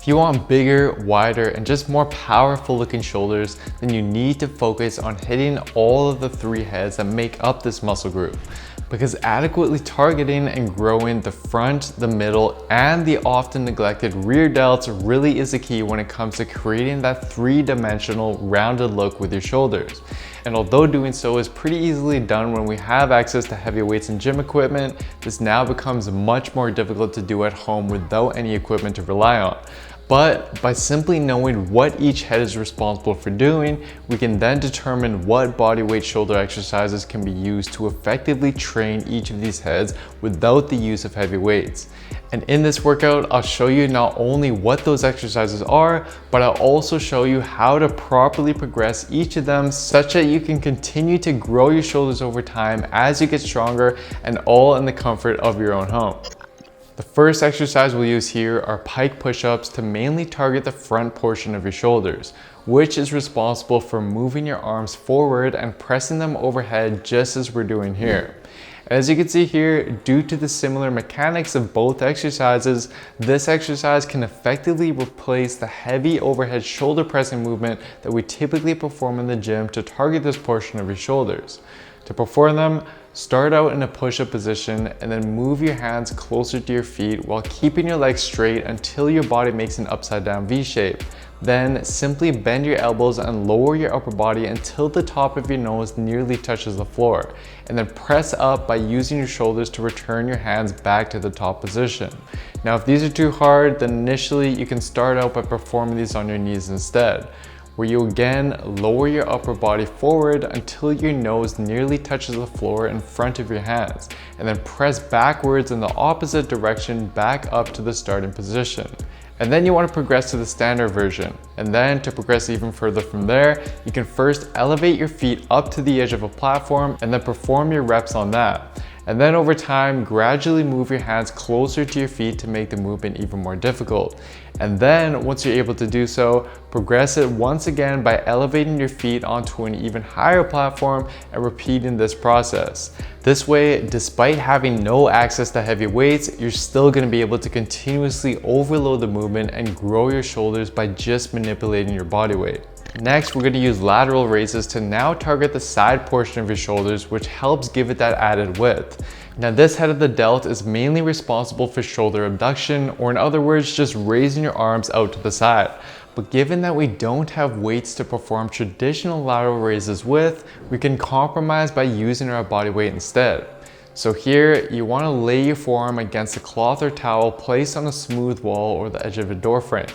If you want bigger, wider, and just more powerful looking shoulders, then you need to focus on hitting all of the 3 heads that make up this muscle group. Because adequately targeting and growing the front, the middle, and the often neglected rear delts really is the key when it comes to creating that 3-dimensional rounded look with your shoulders. And although doing so is pretty easily done when we have access to heavy weights and gym equipment, this now becomes much more difficult to do at home without any equipment to rely on. But by simply knowing what each head is responsible for doing, we can then determine what bodyweight shoulder exercises can be used to effectively train each of these heads without the use of heavy weights. And in this workout, I'll show you not only what those exercises are, but I'll also show you how to properly progress each of them such that you can continue to grow your shoulders over time as you get stronger, and all in the comfort of your own home. The first exercise we'll use here are pike push-ups to mainly target the front portion of your shoulders, which is responsible for moving your arms forward and pressing them overhead just as we're doing here. As you can see here, due to the similar mechanics of both exercises, this exercise can effectively replace the heavy overhead shoulder pressing movement that we typically perform in the gym to target this portion of your shoulders. To perform them, start out in a push-up position and then move your hands closer to your feet while keeping your legs straight until your body makes an upside down V shape. Then simply bend your elbows and lower your upper body until the top of your nose nearly touches the floor. And then press up by using your shoulders to return your hands back to the top position. Now, if these are too hard, then initially you can start out by performing these on your knees instead, where you again lower your upper body forward until your nose nearly touches the floor in front of your hands, and then press backwards in the opposite direction back up to the starting position. And then you want to progress to the standard version. And then to progress even further from there, you can first elevate your feet up to the edge of a platform and then perform your reps on that. And then over time, gradually move your hands closer to your feet to make the movement even more difficult. And then once you're able to do so, progress it once again by elevating your feet onto an even higher platform and repeating this process. This way, despite having no access to heavy weights, you're still going to be able to continuously overload the movement and grow your shoulders by just manipulating your body weight. Next, we're going to use lateral raises to now target the side portion of your shoulders, which helps give it that added width. Now, this head of the delt is mainly responsible for shoulder abduction, or in other words, just raising your arms out to the side. But given that we don't have weights to perform traditional lateral raises with, we can compromise by using our body weight instead. So here, you want to lay your forearm against a cloth or towel placed on a smooth wall or the edge of a door frame.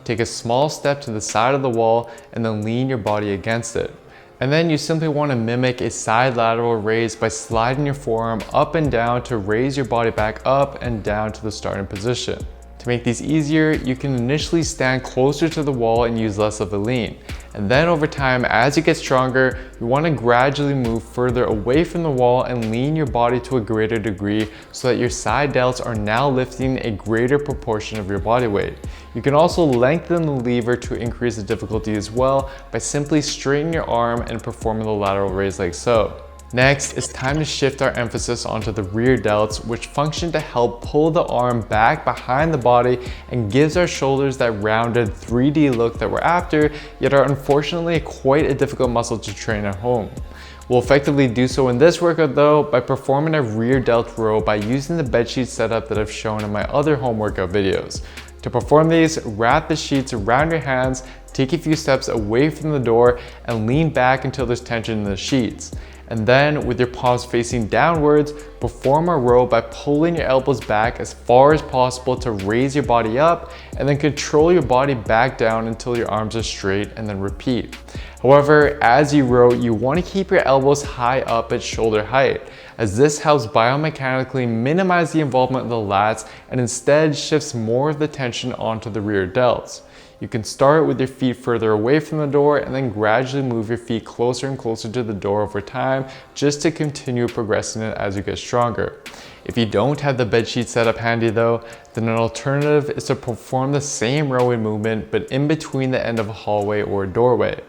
Take a small step to the side of the wall and then lean your body against it. And then you simply want to mimic a side lateral raise by sliding your forearm up and down to raise your body back up and down to the starting position. To make these easier, you can initially stand closer to the wall and use less of a lean. And then over time, as you get stronger, you want to gradually move further away from the wall and lean your body to a greater degree so that your side delts are now lifting a greater proportion of your body weight. You can also lengthen the lever to increase the difficulty as well by simply straightening your arm and performing the lateral raise like so. Next, it's time to shift our emphasis onto the rear delts, which function to help pull the arm back behind the body and gives our shoulders that rounded 3D look that we're after, yet are unfortunately quite a difficult muscle to train at home. We'll effectively do so in this workout though by performing a rear delt row by using the bedsheet setup that I've shown in my other home workout videos. To perform these, wrap the sheets around your hands, take a few steps away from the door, and lean back until there's tension in the sheets. And then with your palms facing downwards, perform a row by pulling your elbows back as far as possible to raise your body up, and then control your body back down until your arms are straight, and then repeat. However, as you row, you want to keep your elbows high up at shoulder height, as this helps biomechanically minimize the involvement of the lats and instead shifts more of the tension onto the rear delts. You can start with your feet further away from the door and then gradually move your feet closer and closer to the door over time, just to continue progressing it as you get stronger. If you don't have the bedsheet set up handy though, then an alternative is to perform the same rowing movement but in between the end of a hallway or a doorway.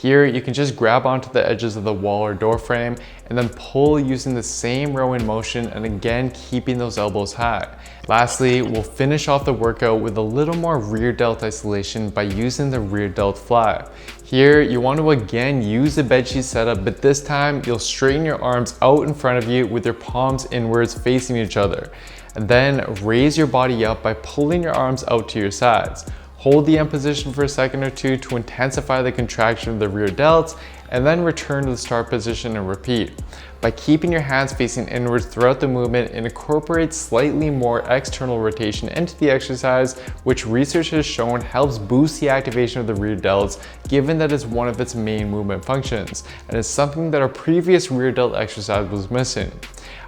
Here, you can just grab onto the edges of the wall or door frame and then pull using the same rowing motion, and again, keeping those elbows high. Lastly, we'll finish off the workout with a little more rear delt isolation by using the rear delt fly. Here, you want to again use the bedsheet setup, but this time you'll straighten your arms out in front of you with your palms inwards facing each other. And then raise your body up by pulling your arms out to your sides. Hold the end position for a second or two to intensify the contraction of the rear delts, and then return to the start position and repeat. By keeping your hands facing inwards throughout the movement, it incorporates slightly more external rotation into the exercise, which research has shown helps boost the activation of the rear delts, given that it's one of its main movement functions, and is something that our previous rear delt exercise was missing.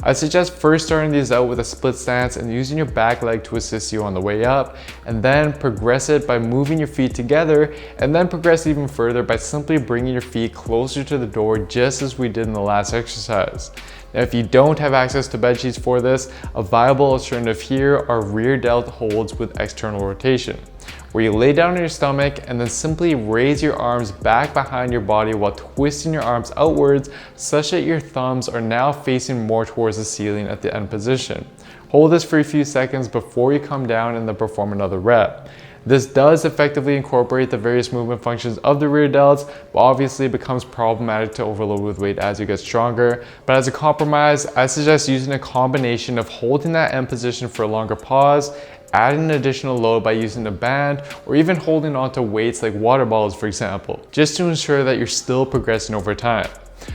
I suggest first starting these out with a split stance and using your back leg to assist you on the way up, and then progress it by moving your feet together, and then progress even further by simply bringing your feet closer to the door, just as we did in the last exercise. Now, if you don't have access to bed sheets for this, a viable alternative here are rear delt holds with external rotation, where you lay down on your stomach and then simply raise your arms back behind your body while twisting your arms outwards such that your thumbs are now facing more towards the ceiling at the end position. Hold this for a few seconds before you come down and then perform another rep. This does effectively incorporate the various movement functions of the rear delts, but obviously it becomes problematic to overload with weight as you get stronger. But as a compromise, I suggest using a combination of holding that end position for a longer pause, adding an additional load by using a band, or even holding onto weights like water bottles, for example, just to ensure that you're still progressing over time.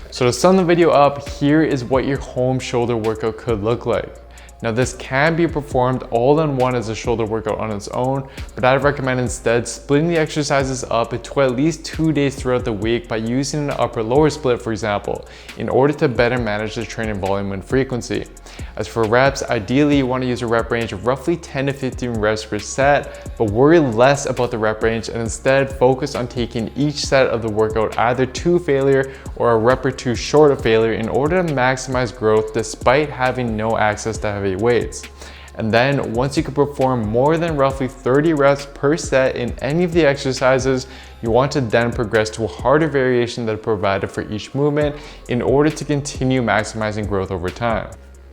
So to sum the video up, here is what your home shoulder workout could look like. Now, this can be performed all in one as a shoulder workout on its own, but I'd recommend instead splitting the exercises up into at least 2 days throughout the week by using an upper-lower split, for example, in order to better manage the training volume and frequency. As for reps, ideally you want to use a rep range of roughly 10 to 15 reps per set, but worry less about the rep range and instead focus on taking each set of the workout either to failure or a rep or two short of failure in order to maximize growth despite having no access to heavy weights. And then once you can perform more than roughly 30 reps per set in any of the exercises, you want to then progress to a harder variation that is provided for each movement in order to continue maximizing growth over time.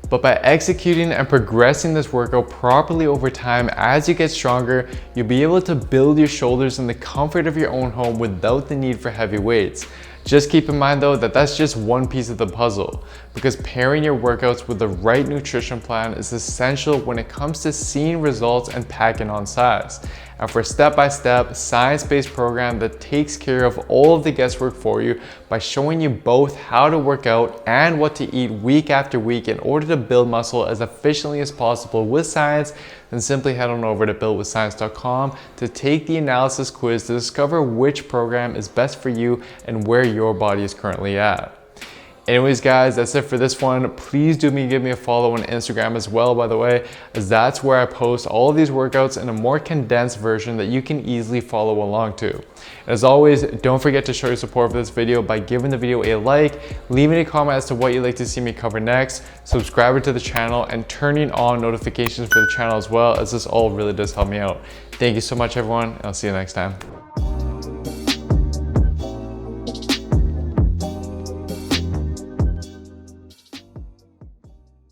But by executing and progressing this workout properly over time as you get stronger, you'll be able to build your shoulders in the comfort of your own home without the need for heavy weights. Just keep in mind though that that's just one piece of the puzzle, because pairing your workouts with the right nutrition plan is essential when it comes to seeing results and packing on size. And for a step-by-step, science-based program that takes care of all of the guesswork for you by showing you both how to work out and what to eat week after week in order to build muscle as efficiently as possible with science, then simply head on over to builtwithscience.com to take the analysis quiz to discover which program is best for you and where your body is currently at. Anyways guys, that's it for this one. Please do give me a follow on Instagram as well, by the way, as that's where I post all of these workouts in a more condensed version that you can easily follow along to. And as always, don't forget to show your support for this video by giving the video a like, leaving a comment as to what you'd like to see me cover next, subscribing to the channel, and turning on notifications for the channel as well, as this all really does help me out. Thank you so much everyone, and I'll see you next time.